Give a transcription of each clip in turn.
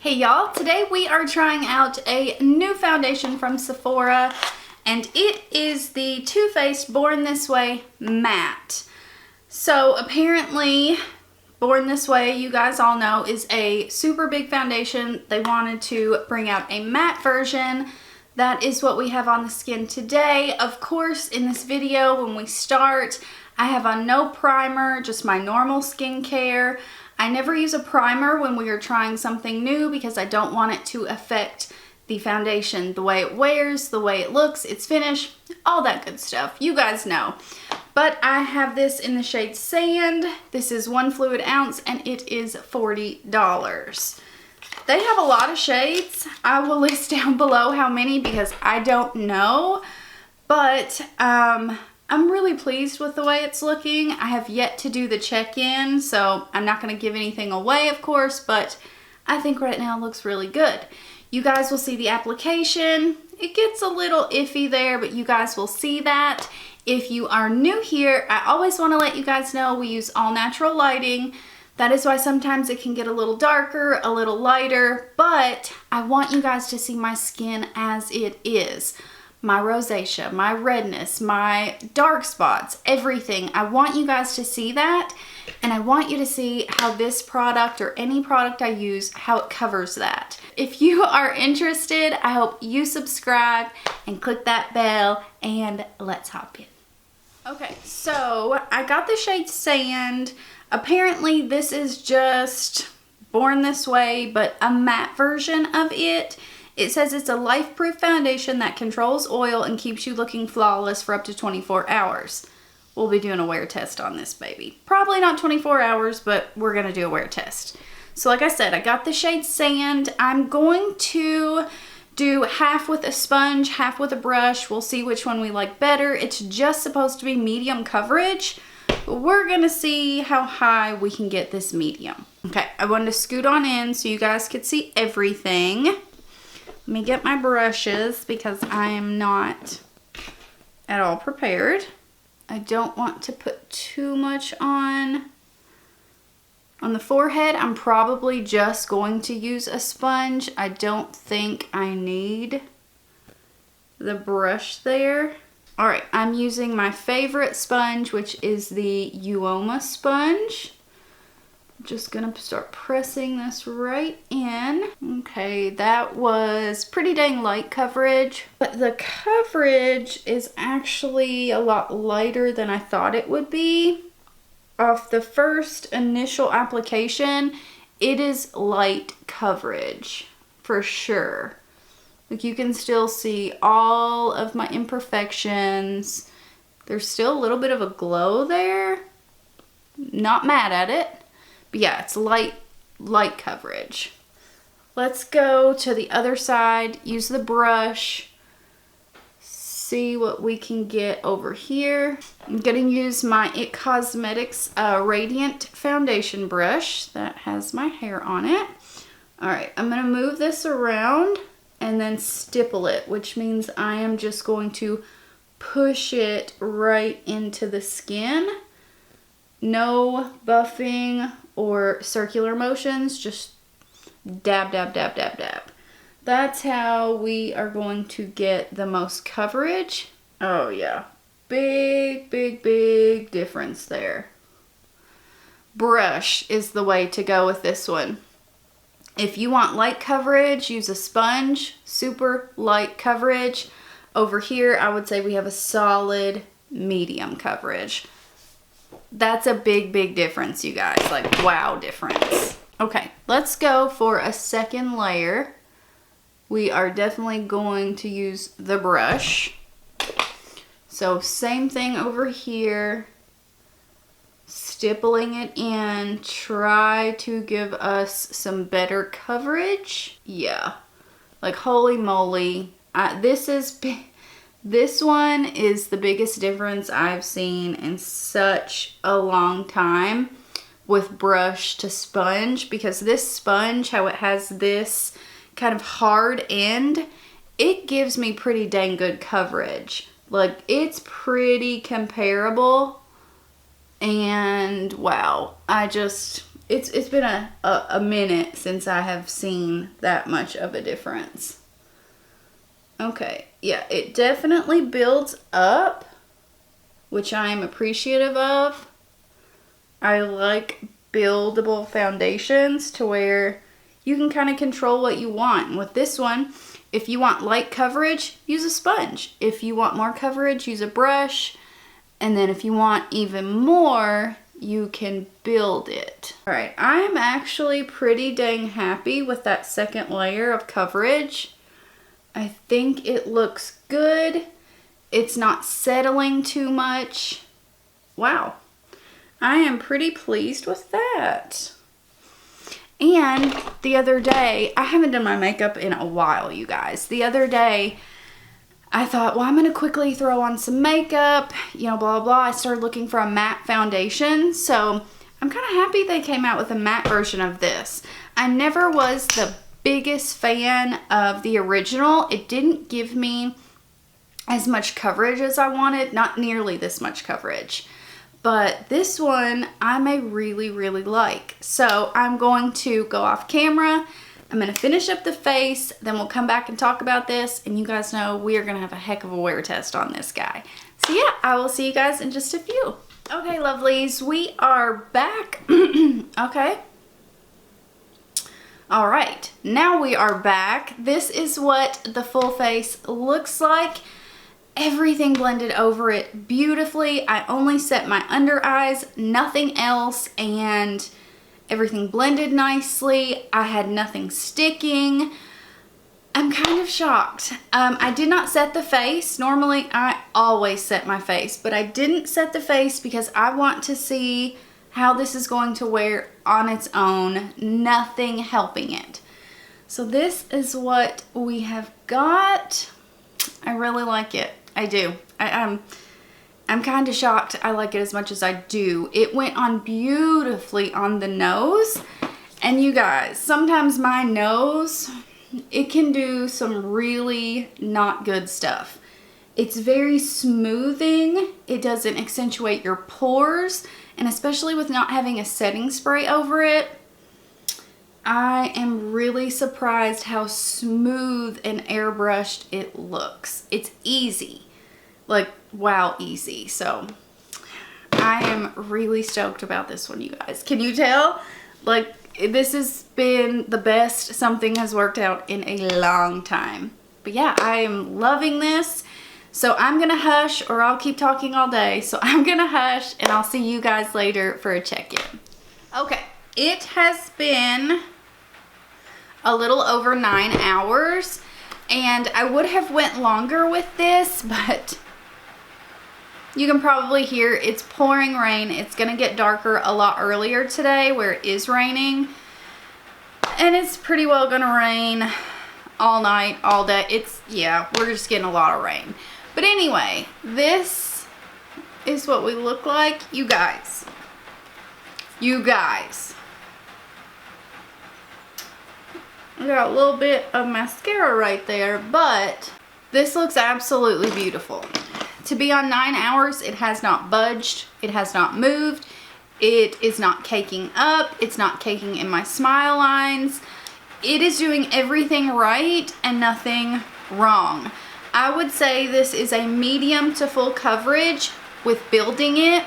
Hey y'all, today we are trying out a new foundation from Sephora, and it is the Too Faced Born This Way Matte. So apparently Born This Way, you guys all know, is a super big foundation. They wanted to bring out a matte version. That is what we have on the skin today. Of course, in this video when we start, I have on no primer, just my normal skincare. I never use a primer when we are trying something new because I don't want it to affect the foundation, the way it wears, the way it looks, its finish, all that good stuff. You guys know. But I have this in the shade Sand. This is 1 fluid ounce and it is $40. They have a lot of shades. I will list down below how many because I don't know. But I'm really pleased with the way it's looking. I have yet to do the check-in, so I'm not going to give anything away, of course, but I think right now it looks really good. You guys will see the application. It gets a little iffy there, but you guys will see that. If you are new here, I always want to let you guys know we use all natural lighting. That is why sometimes it can get a little darker, a little lighter, but I want you guys to see my skin as it is. My rosacea, my redness, my dark spots, everything. I want you guys to see that, and I want you to see how this product or any product I use, how it covers that. If you are interested, I hope you subscribe and click that bell, and let's hop in. Okay, so I got the shade Sand. Apparently this is just Born This Way, but a matte version of it. It says it's a life-proof foundation that controls oil and keeps you looking flawless for up to 24 hours. We'll be doing a wear test on this baby. Probably not 24 hours, but we're going to do a wear test. So like I said, I got the shade Sand. I'm going to do half with a sponge, half with a brush. We'll see which one we like better. It's just supposed to be medium coverage, but we're going to see how high we can get this medium. Okay, I wanted to scoot on in so you guys could see everything. Let me get my brushes because I am not at all prepared. I don't want to put too much on. On the forehead, I'm probably just going to use a sponge. I don't think I need the brush there. All right, I'm using my favorite sponge, which is the Uoma sponge. Just gonna start pressing this right in. Okay, that was pretty dang light coverage, but the coverage is actually a lot lighter than I thought it would be. Off the first initial application, it is light coverage for sure. Like, you can still see all of my imperfections. There's still a little bit of a glow there. Not mad at it. But yeah, it's light coverage. Let's go to the other side, use the brush, see what we can get over here. I'm gonna use my IT Cosmetics Radiant Foundation brush that has my hair on it. All right, I'm gonna move this around and then stipple it, which means I am just going to push it right into the skin. No buffing or circular motions, just dab, dab, dab, dab, dab. That's how we are going to get the most coverage. Oh yeah, big, big, big difference there. Brush is the way to go with this one. If you want light coverage, use a sponge, super light coverage. Over here, I would say we have a solid medium coverage. That's a big, big difference, you guys. Like, wow difference. Okay, let's go for a second layer. We are definitely going to use the brush. So same thing over here. Stippling it in. Try to give us some better coverage. Yeah. Like, holy moly. This one is the biggest difference I've seen in such a long time with brush to sponge, because this sponge, how it has this kind of hard end, it gives me pretty dang good coverage. Like, it's pretty comparable, and wow, it's been a minute since I have seen that much of a difference. Okay, yeah, it definitely builds up, which I am appreciative of. I like buildable foundations to where you can kind of control what you want. And with this one, if you want light coverage, use a sponge. If you want more coverage, use a brush. And then if you want even more, you can build it. All right, I'm actually pretty dang happy with that second layer of coverage. I think it looks good. It's not settling too much. Wow, I am pretty pleased with that. And the other day, I haven't done my makeup in a while, you guys. The other day, I thought, well, I'm going to quickly throw on some makeup, you know, blah, blah, blah. I started looking for a matte foundation. So I'm kind of happy they came out with a matte version of this. I never was the biggest fan of the original. It didn't give me as much coverage as I wanted. Not nearly this much coverage. But this one, I may really, really like. So I'm going to go off camera. I'm going to finish up the face, then we'll come back and talk about this, and you guys know we are going to have a heck of a wear test on this guy. So yeah, I will see you guys in just a few. Okay, lovelies, we are back. Okay. All right, now we are back. This is what the full face looks like. Everything blended over it beautifully. I only set my under eyes, nothing else, and everything blended nicely. I had nothing sticking. I'm kind of shocked. I did not set the face. Normally, I always set my face, but I didn't set the face because I want to see how this is going to wear on its own. Nothing helping it. So this is what we have got. I really like it. I do. I'm kind of shocked I like it as much as I do. It went on beautifully on the nose. And you guys, sometimes my nose, it can do some really not good stuff. It's very smoothing. It doesn't accentuate your pores. And especially with not having a setting spray over it, I am really surprised how smooth and airbrushed it looks. It's easy. Like, wow, easy. So I am really stoked about this one, you guys. Can you tell? Like, this has been the best something has worked out in a long time. But yeah, I am loving this. So I'm gonna hush, or I'll keep talking all day. So I'm gonna hush, and I'll see you guys later for a check-in. Okay, it has been a little over 9 hours, and I would have went longer with this, but you can probably hear it's pouring rain. It's gonna get darker a lot earlier today where it is raining, and it's pretty well gonna rain all night, all day. Yeah, we're just getting a lot of rain. But anyway, this is what we look like. You guys. I got a little bit of mascara right there, but this looks absolutely beautiful. To be on 9 hours, it has not budged. It has not moved. It is not caking up. It's not caking in my smile lines. It is doing everything right and nothing wrong. I would say this is a medium to full coverage with building it.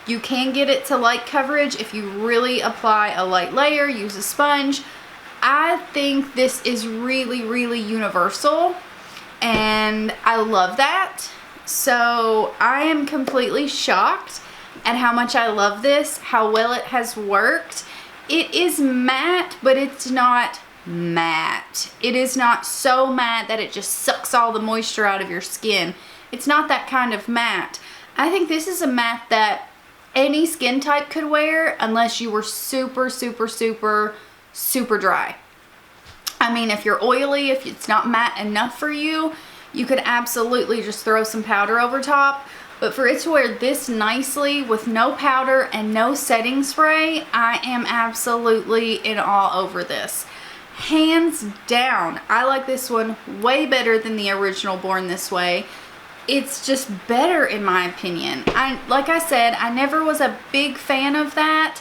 You can get it to light coverage if you really apply a light layer, use a sponge. I think this is really, really universal, and I love that. So I am completely shocked at how much I love this, how well it has worked. It is matte, but it's not matte. It is not so matte that it just sucks all the moisture out of your skin. It's not that kind of matte. I think this is a matte that any skin type could wear unless you were super, super, super, super dry. I mean, if you're oily, if it's not matte enough for you, you could absolutely just throw some powder over top. But for it to wear this nicely with no powder and no setting spray, I am absolutely in awe over this. Hands down, I like this one way better than the original Born This Way. It's just better in my opinion. Like I said, I never was a big fan of that.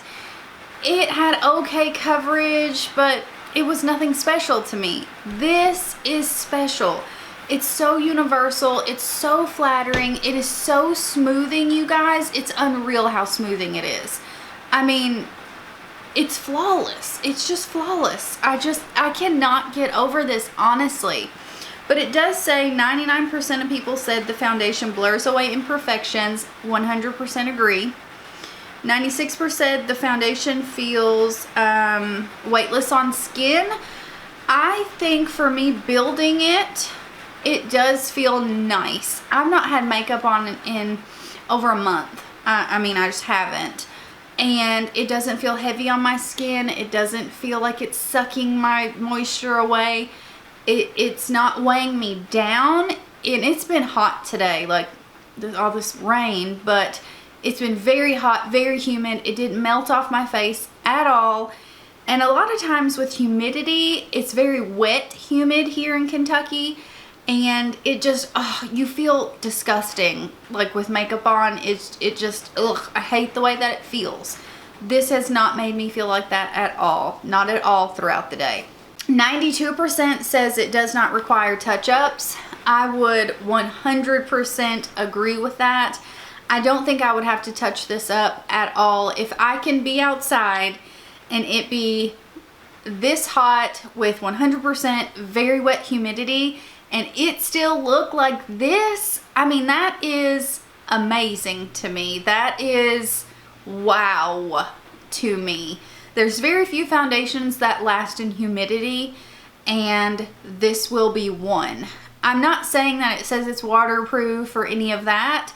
it had okay coverage, but it was nothing special to me. This is special. It's so universal. It's so flattering. It is so smoothing, you guys. It's unreal how smoothing it is. I mean, it's flawless. It's just flawless. I cannot get over this, honestly. But it does say 99% of people said the foundation blurs away imperfections. 100% agree. 96% the foundation feels weightless on skin. I think for me building it, it does feel nice. I've not had makeup on in over a month. I mean, I just haven't. And it doesn't feel heavy on my skin. It doesn't feel like it's sucking my moisture away. It's not weighing me down. And it's been hot today, like all this rain, but it's been very hot, very humid. It didn't melt off my face at all. And a lot of times with humidity, it's very wet, humid here in Kentucky. And it just, you feel disgusting, like with makeup on. It just, I hate the way that it feels. This has not made me feel like that at all. Not at all throughout the day. 92% says it does not require touch-ups. I would 100% agree with that. I don't think I would have to touch this up at all. If I can be outside and it be this hot with 100% very wet humidity and it still look like this, I mean, that is amazing to me. That is wow to me. There's very few foundations that last in humidity, and this will be one. I'm not saying that it says it's waterproof or any of that,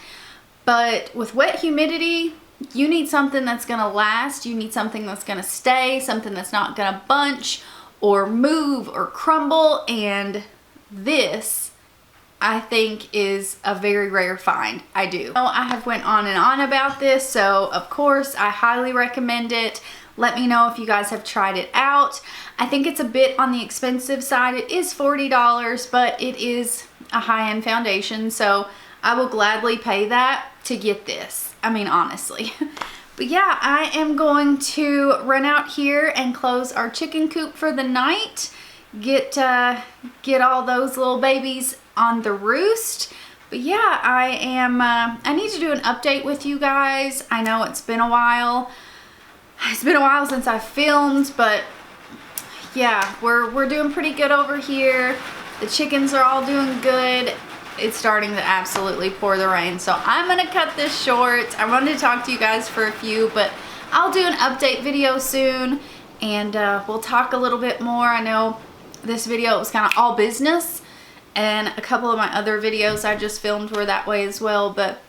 but with wet humidity, you need something that's gonna last. You need something that's gonna stay, something that's not gonna bunch or move or crumble, and this, I think, is a very rare find. I do. I have went on and on about this, so of course I highly recommend it. Let me know if you guys have tried it out. I think it's a bit on the expensive side. It is $40, but it is a high-end foundation, so I will gladly pay that to get this. I mean, honestly. But yeah, I am going to run out here and close our chicken coop for the night. Get all those little babies on the roost. But yeah, I need to do an update with you guys. I know it's been a while. It's been a while since I filmed, but yeah, we're doing pretty good over here. The chickens are all doing good. It's starting to absolutely pour the rain, so I'm gonna cut this short. I wanted to talk to you guys for a few, but I'll do an update video soon, and we'll talk a little bit more. I know this video was kind of all business, and a couple of my other videos I just filmed were that way as well. But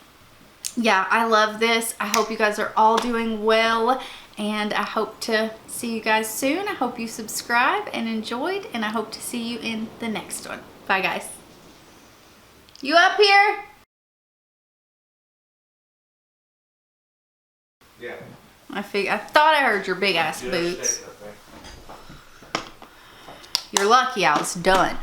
yeah, I love this. I hope you guys are all doing well, and I hope to see you guys soon. I hope you subscribe and enjoyed, and I hope to see you in the next one. Bye, guys. You up here? Yeah. I thought I heard your big ass boots. You're lucky I was done.